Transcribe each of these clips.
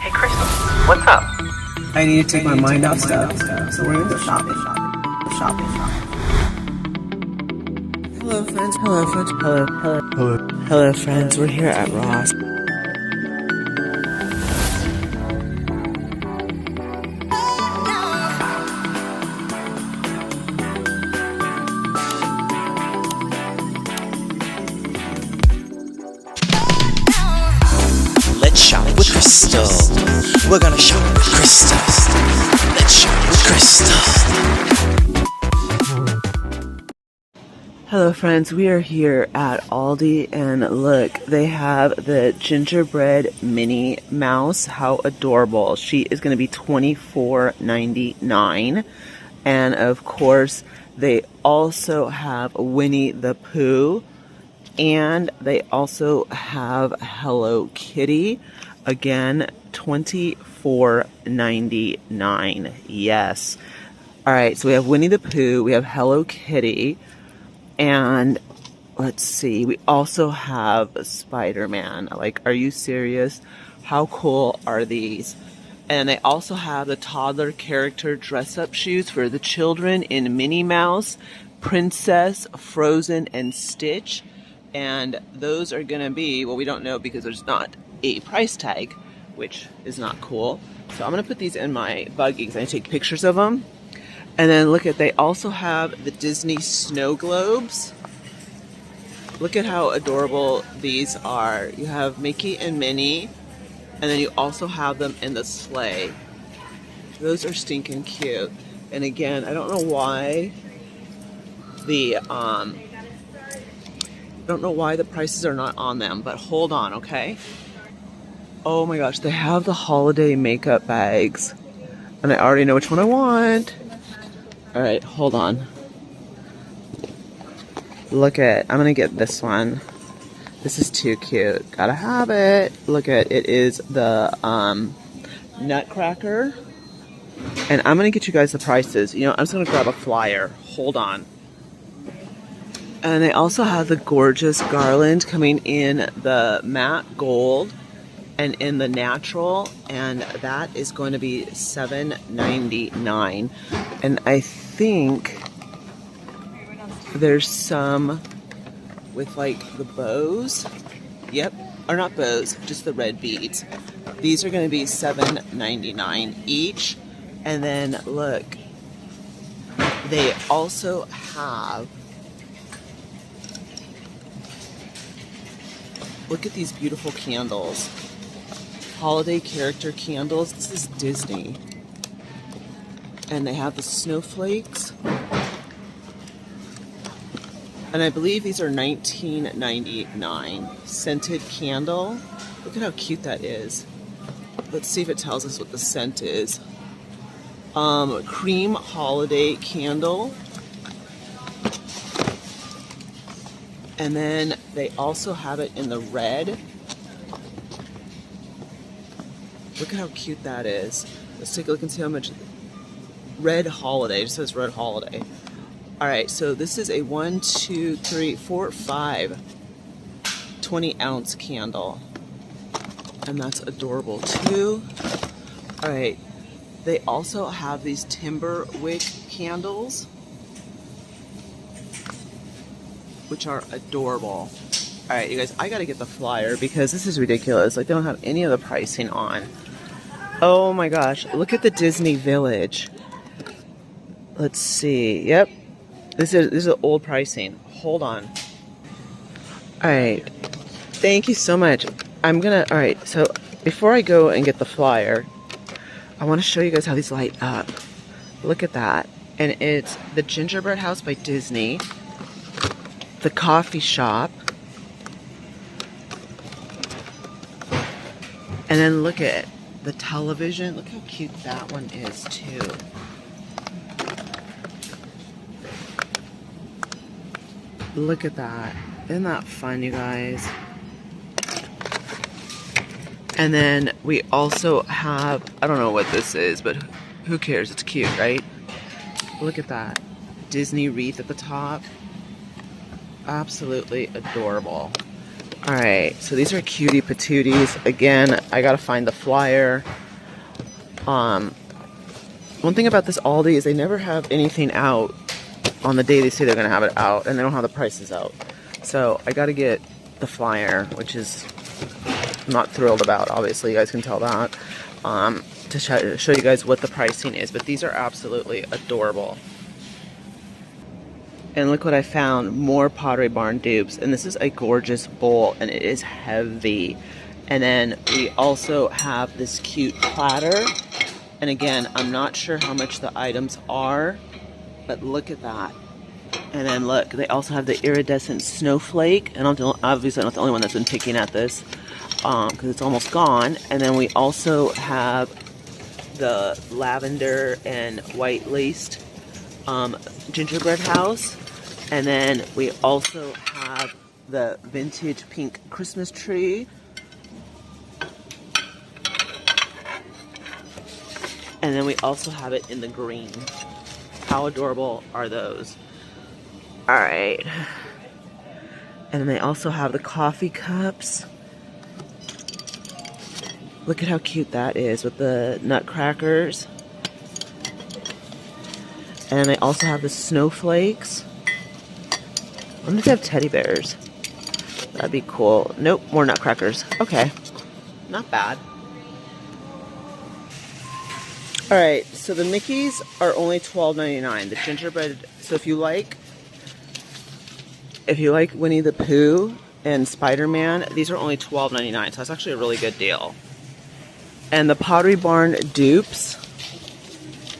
Hey, Crystal, what's up? I need to take my mind off stuff, so we're gonna go shopping. Hello friends, hello friends, we're here at Ross. Let's shop with Crystal. We're gonna shop with Crystal. Let's shop with Crystal. Hello friends, we are here at Aldi and look, they have the gingerbread Minnie Mouse. How adorable. She is going to be $24.99. And of course, they also have Winnie the Pooh. And they also have Hello Kitty. Again, $24.99. Yes. Alright, so we have Winnie the Pooh, we have Hello Kitty. And let's see, we also have Spider-Man. Like, are you serious? How cool are these? And they also have the toddler character dress-up shoes for the children in Minnie Mouse, Princess, Frozen, and Stitch. And those are going to be, well, we don't know because there's not a price tag, which is not cool. So I'm going to put these in my buggy because I take pictures of them. And then look at, they also have the Disney snow globes. Look at how adorable these are. You have Mickey and Minnie, and then you also have them in the sleigh. Those are stinking cute. And again, I don't know why the prices are not on them, but hold on, okay? Oh my gosh, they have the holiday makeup bags. And I already know which one I want. Alright, hold on. Look at, I'm gonna get this one. This is too cute. Gotta have it. Look at, it is the Nutcracker. And I'm gonna get you guys the prices. You know, I'm just gonna grab a flyer. Hold on. And they also have the gorgeous garland coming in the matte gold and in the natural, and that is going to be $7.99. And I think there's some with like the bows. Yep, or not bows, just the red beads. These are going to be $7.99 each. And then look, they also have, look at these beautiful candles. Holiday character candles. This is Disney. And they have the snowflakes. And I believe these are $19.99. Scented candle. Look at how cute that is. Let's see if it tells us what the scent is. Cream holiday candle. And then they also have it in the red. Look at how cute that is. Let's take a look and see how much. Red holiday. It just says red holiday. Alright, so this is a 1, 2, 3, 4, 5 20-ounce candle. And that's adorable too. Alright, they also have these timber wick candles, which are adorable. Alright, you guys, I gotta get the flyer because this is ridiculous. Like, they don't have any of the pricing on. Oh my gosh, look at the Disney Village. Let's see. Yep. This is old pricing. Hold on. Alright. Thank you so much. Alright, so before I go and get the flyer, I want to show you guys how these light up. Look at that. And it's the Gingerbread House by Disney. The coffee shop. And then look at the television. Look how cute that one is too. Look at that. Isn't that fun, you guys? And then we also have, I don't know what this is, but who cares? It's cute, right? Look at that. Disney wreath at the top. Absolutely adorable. Alright, so these are cutie patooties. Again, I gotta find the flyer. One thing about this Aldi is they never have anything out on the day they say they're gonna have it out, and they don't have the prices out. So I gotta get the flyer, which is I'm not thrilled about, obviously, you guys can tell that, to show you guys what the pricing is. But these are absolutely adorable. And look what I found, more Pottery Barn dupes. And this is a gorgeous bowl, and it is heavy. And then we also have this cute platter. And again, I'm not sure how much the items are, but look at that. And then look, they also have the iridescent snowflake. And obviously I'm not the only one that's been picking at this, because it's almost gone. And then we also have the lavender and white laced gingerbread house. And then we also have the vintage pink Christmas tree. And then we also have it in the green. How adorable are those? Alright. And then they also have the coffee cups. Look at how cute that is with the nutcrackers. And they also have the snowflakes. I wonder if they have teddy bears. That'd be cool. Nope, more nutcrackers. Okay. Not bad. Alright, so the Mickeys are only $12.99. The gingerbread, so if you like Winnie the Pooh and Spider-Man, these are only $12.99. So that's actually a really good deal. And the Pottery Barn dupes,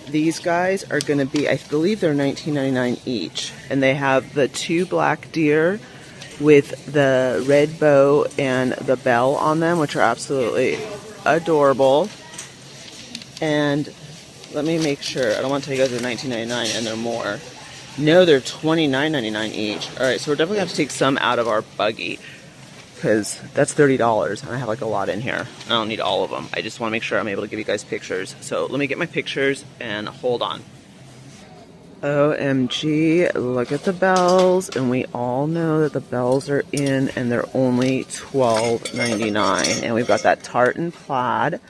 these guys are going to be, I believe they're $19.99 each. And they have the 2 black deer with the red bow and the bell on them, which are absolutely adorable. And let me make sure. I don't want to tell you guys they're $19.99 and they're more. No, they're $29.99 each. Alright, so we're definitely going to have to take some out of our buggy, because that's $30 and I have like a lot in here. I don't need all of them. I just want to make sure I'm able to give you guys pictures. So let me get my pictures and hold on. OMG, look at the bells. And we all know that the bells are in and they're only $12.99. And we've got that tartan plaid.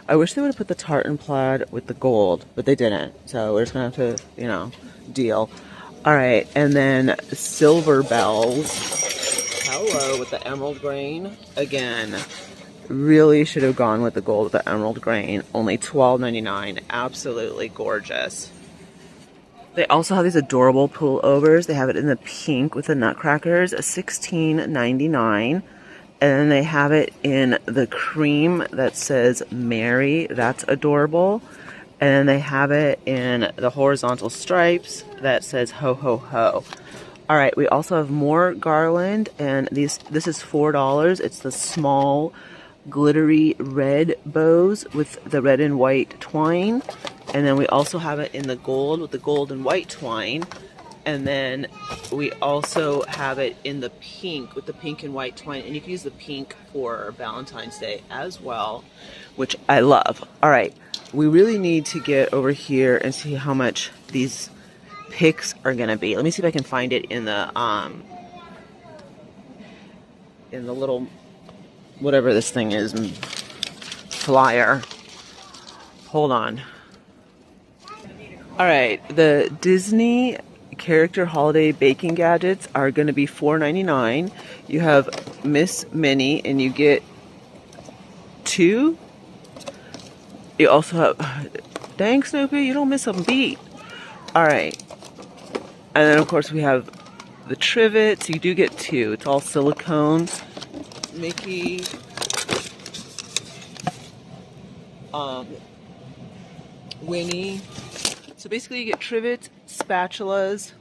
I wish they would have put the tartan plaid with the gold, but they didn't. So we're just going to have to, you know, deal. Alright, and then silver bells. Hello, with the emerald grain. Again, really should have gone with the gold with the emerald grain. Only $12.99. Absolutely gorgeous. They also have these adorable pullovers. They have it in the pink with the nutcrackers, $16.99. And then they have it in the cream that says Mary. That's adorable. And then they have it in the horizontal stripes that says Ho Ho Ho. Alright, we also have more garland, and this is $4. It's the small glittery red bows with the red and white twine. And then we also have it in the gold with the gold and white twine. And then we also have it in the pink with the pink and white twine. And you can use the pink for Valentine's Day as well, which I love. Alright, we really need to get over here and see how much these picks are gonna be. Let me see if I can find it in the little, whatever this thing is, flyer. Hold on. Alright, the Disney character holiday baking gadgets are going to be $4.99. You have Miss Minnie, and you get 2. You also have, dang Snoopy, you don't miss a beat. Alright. And then of course we have the trivets. You do get 2. It's all silicone. Mickey. Winnie. So basically you get trivets, spatulas,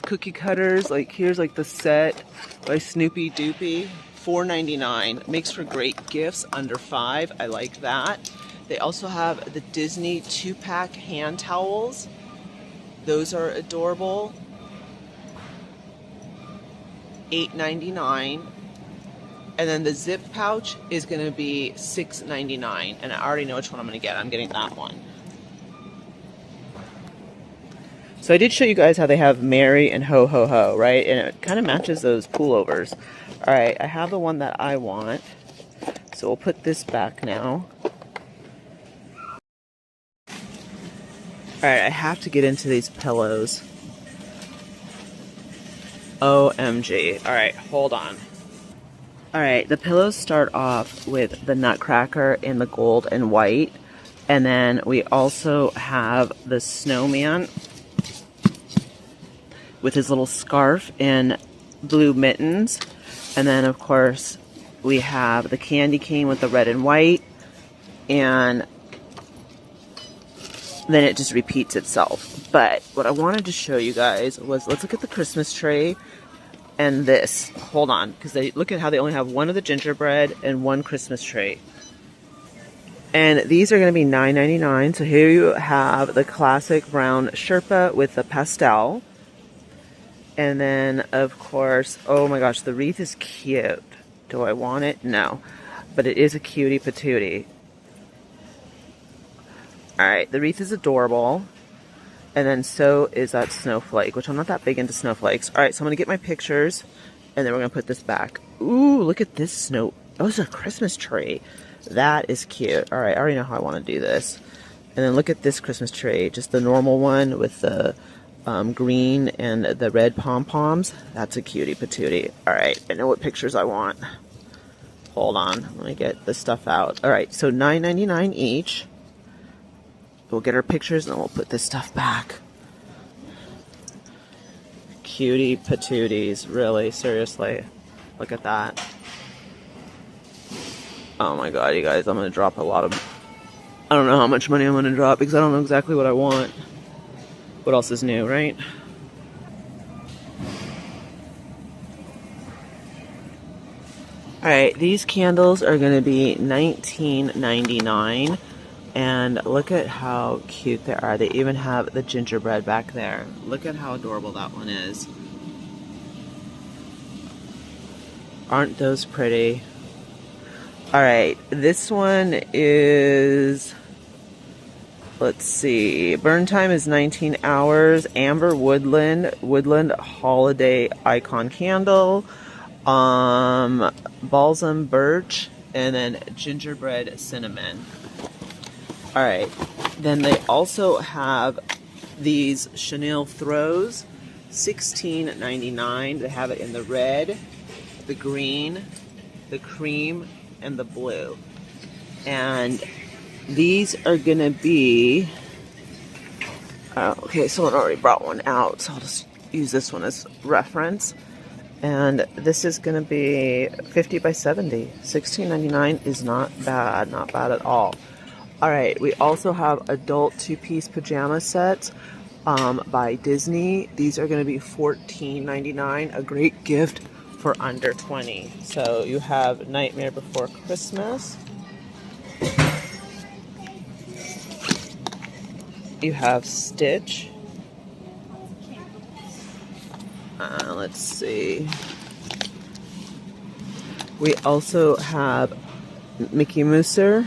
cookie cutters. Like here's like the set by Snoopy Doopy, $4.99. Makes for great gifts under $5. I like that. They also have the Disney 2-pack hand towels. Those are adorable. $8.99. And then the zip pouch is going to be $6.99. And I already know which one I'm going to get. I'm getting that one. So I did show you guys how they have Merry and Ho Ho Ho, right? And it kind of matches those pullovers. All right, I have the one that I want. So we'll put this back now. All right, I have to get into these pillows. OMG. All right, hold on. All right, the pillows start off with the Nutcracker in the gold and white. And then we also have the snowman with his little scarf and blue mittens. And then, of course, we have the candy cane with the red and white. And then it just repeats itself. But what I wanted to show you guys was, let's look at the Christmas tree and this. Hold on, because they look at how they only have one of the gingerbread and one Christmas tree. And these are going to be $9.99. So here you have the classic brown Sherpa with the pastel. And then, of course, oh my gosh, the wreath is cute. Do I want it? No. But it is a cutie patootie. Alright, the wreath is adorable. And then so is that snowflake, which I'm not that big into snowflakes. Alright, so I'm going to get my pictures. And then we're going to put this back. Ooh, look at this snow. Oh, it's a Christmas tree. That is cute. Alright, I already know how I want to do this. And then look at this Christmas tree. Just the normal one with the green and the red pom-poms. That's a cutie patootie. Alright, I know what pictures I want. Hold on, let me get the stuff out. Alright, so $9.99 each. We'll get our pictures and then we'll put this stuff back. Cutie patooties, really, seriously. Look at that. Oh my god, you guys, I'm gonna drop a lot of... I don't know how much money I'm gonna drop because I don't know exactly what I want. What else is new, right? Alright, these candles are going to be $19.99. And look at how cute they are. They even have the gingerbread back there. Look at how adorable that one is. Aren't those pretty? Alright, this one is... Let's see. Burn time is 19 hours. Amber Woodland Holiday Icon Candle. Balsam Birch. And then Gingerbread Cinnamon. Alright. Then they also have these chenille throws. $16.99. They have it in the red, the green, the cream, and the blue. And these are going to be... okay, someone already brought one out, so I'll just use this one as reference. And this is going to be 50 by 70. $16.99 is not bad at all. Alright, we also have adult two-piece pajama sets by Disney. These are going to be $14.99, a great gift for under 20. So you have Nightmare Before Christmas. You have Stitch. Let's see. We also have Mickey Mooser.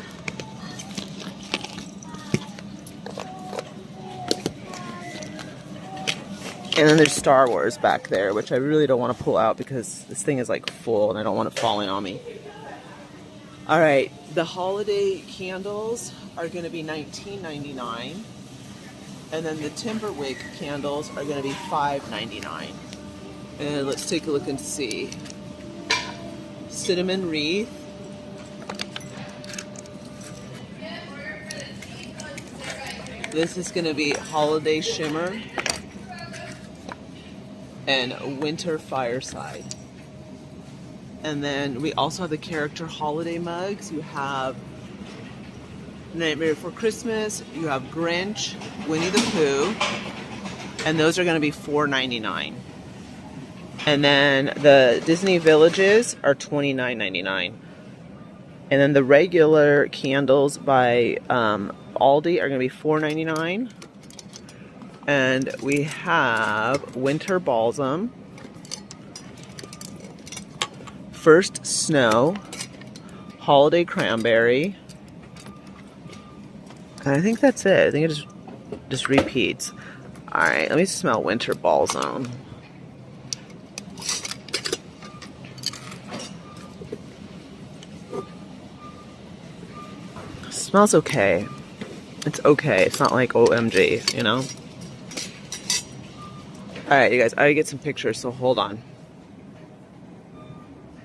And then there's Star Wars back there, which I really don't want to pull out because this thing is like full and I don't want it falling on me. Alright, the holiday candles are going to be $19.99. And then the Timberwick candles are going to be $5.99. And let's take a look and see. Cinnamon wreath. This is going to be holiday shimmer. And winter fireside. And then we also have the character holiday mugs. You have Nightmare Before Christmas, you have Grinch, Winnie the Pooh, and those are going to be $4.99. And then the Disney Villages are $29.99. And then the regular candles by Aldi are going to be $4.99. And we have Winter Balsam, First Snow, Holiday Cranberry, and I think that's it. I think it just repeats. Alright, let me smell winter balsam. Smells okay. It's okay. It's not like OMG, you know? Alright, you guys, I gotta get some pictures, so hold on.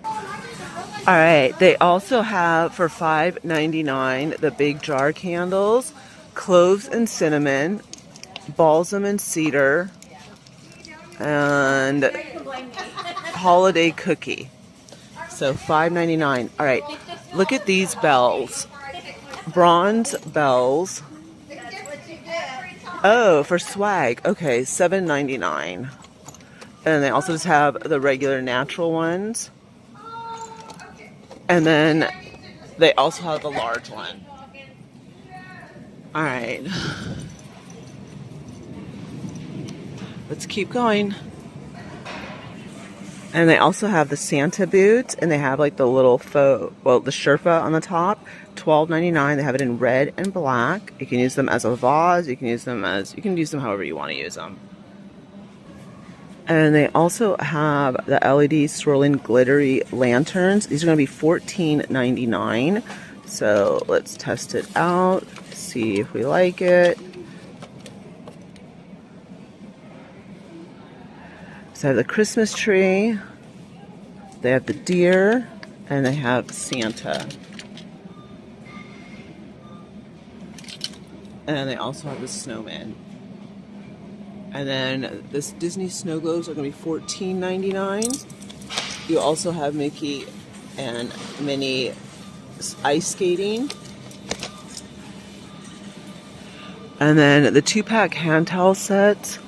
Alright, they also have for $5.99 the big jar candles, cloves and cinnamon, balsam and cedar, and holiday cookie. So $5.99. Alright, look at these bells. Bronze bells. Oh, for swag. Okay, $7.99. And they also just have the regular natural ones. And then they also have the large one. Alright. Let's keep going. And they also have the Santa boots, and they have like the little faux, well, the Sherpa on the top, $12.99. They have it in red and black. You can use them as a vase. You can use them however you want to use them. And they also have the LED swirling glittery lanterns. These are going to be $14.99. So let's test it out, see if we like it. So I have the Christmas tree, they have the deer, and they have Santa. And they also have the snowman. And then this Disney snow globes are going to be $14.99. You also have Mickey and Minnie ice skating. And then the 2-pack hand towel sets,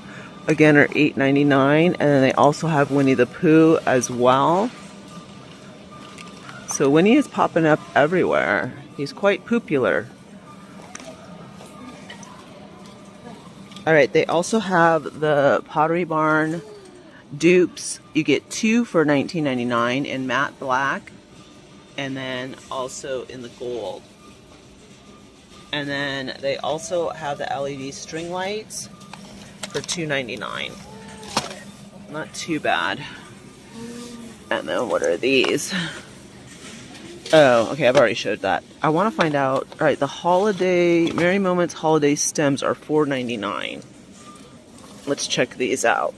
again, are $8.99, and then they also have Winnie the Pooh as well. So Winnie is popping up everywhere. He's quite popular. Alright, they also have the Pottery Barn dupes. You get 2 for $19.99 in matte black, and then also in the gold. And then they also have the LED string lights for $2.99. Not too bad. And then what are these? Oh, okay, I've already showed that. I want to find out. Alright, the holiday, Merry Moments holiday stems are $4.99. Let's check these out.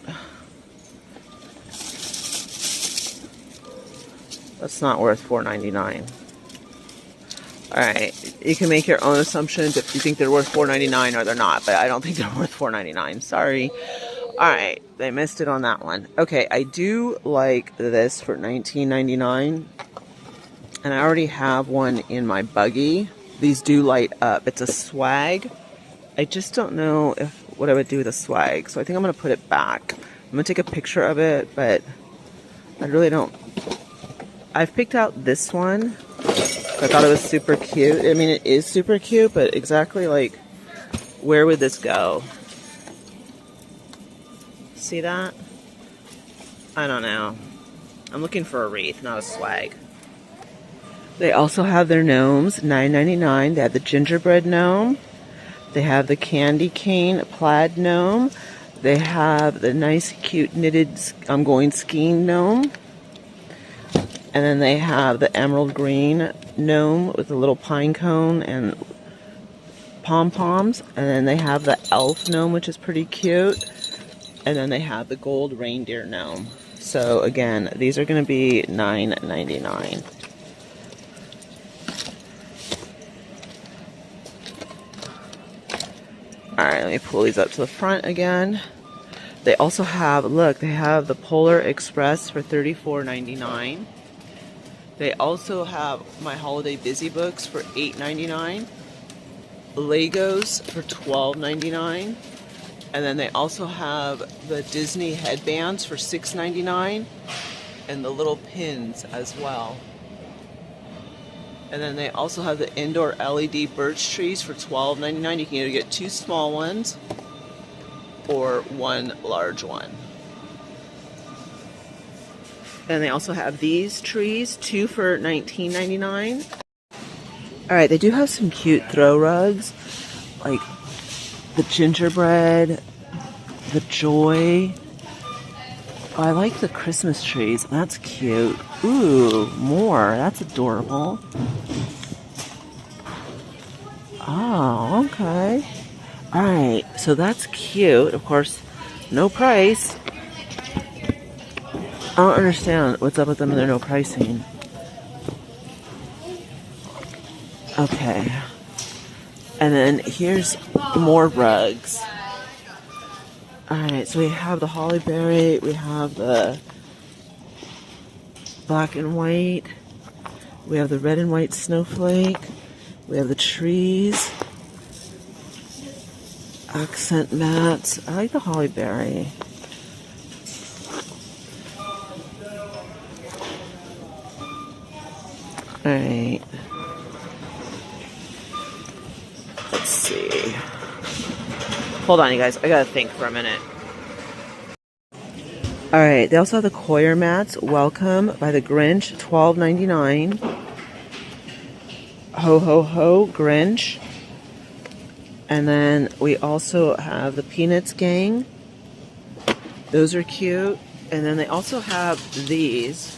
That's not worth $4.99. Alright, you can make your own assumptions if you think they're worth $4.99 or they're not, but I don't think they're worth $4.99. Sorry. Alright, they missed it on that one. Okay, I do like this for $19.99. And I already have one in my buggy. These do light up. It's a swag. I just don't know what I would do with a swag, so I think I'm going to put it back. I'm going to take a picture of it, but I really don't. I've picked out this one. I thought it was super cute. I mean, it is super cute, but exactly like, where would this go? See that? I don't know. I'm looking for a wreath, not a swag. They also have their gnomes, $9.99. They have the gingerbread gnome. They have the candy cane plaid gnome. They have the nice, cute knitted I'm going skiing gnome. And then they have the emerald green gnome with a little pine cone and pom-poms. And then they have the elf gnome, which is pretty cute. And then they have the gold reindeer gnome. So again, these are going to be $9.99. Alright, let me pull these up to the front again. They also have, look, they have the Polar Express for $34.99. They also have my Holiday Busy Books for $8.99. Legos for $12.99. And then they also have the Disney headbands for $6.99. And the little pins as well. And then they also have the indoor LED birch trees for $12.99. You can either get 2 small ones or 1 large one. And they also have these trees, 2 for $19.99. Alright, they do have some cute throw rugs, like the gingerbread the joy. Oh, I like the Christmas trees. That's cute. Ooh, more. That's adorable. Oh, okay. Alright, so that's cute. Of course, no price. I don't understand what's up with them and their no pricing. Okay. And then here's more rugs. Alright, so we have the holly berry, we have the black and white, we have the red and white snowflake, we have the trees, accent mats. I like the holly berry. Alright. Let's see. Hold on, you guys. I gotta think for a minute. Alright, they also have the Coir mats. Welcome by the Grinch. $12.99. Ho ho ho, Grinch. And then we also have the Peanuts Gang. Those are cute. And then they also have these,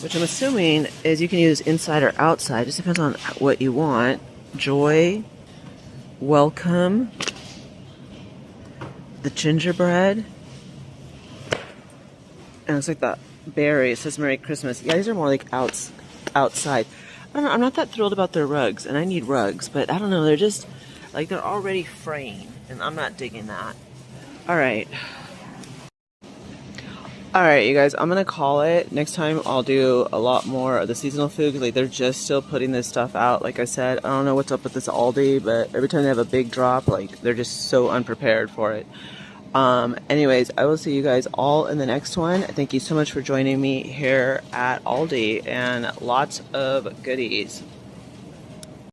which I'm assuming is you can use inside or outside. Just depends on what you want. Joy. Welcome. The gingerbread. And it's like the berry. It says Merry Christmas. Yeah, these are more like outside. I don't know. I'm not that thrilled about their rugs, and I need rugs, but I don't know. They're just like they're already fraying, and I'm not digging that. All right. All right, you guys. I'm gonna call it. Next time I'll do a lot more of the seasonal food. Like they're just still putting this stuff out. Like I said, I don't know what's up with this Aldi, but every time they have a big drop, like they're just so unprepared for it. Anyways, I will see you guys all in the next one. Thank you so much for joining me here at Aldi, and lots of goodies.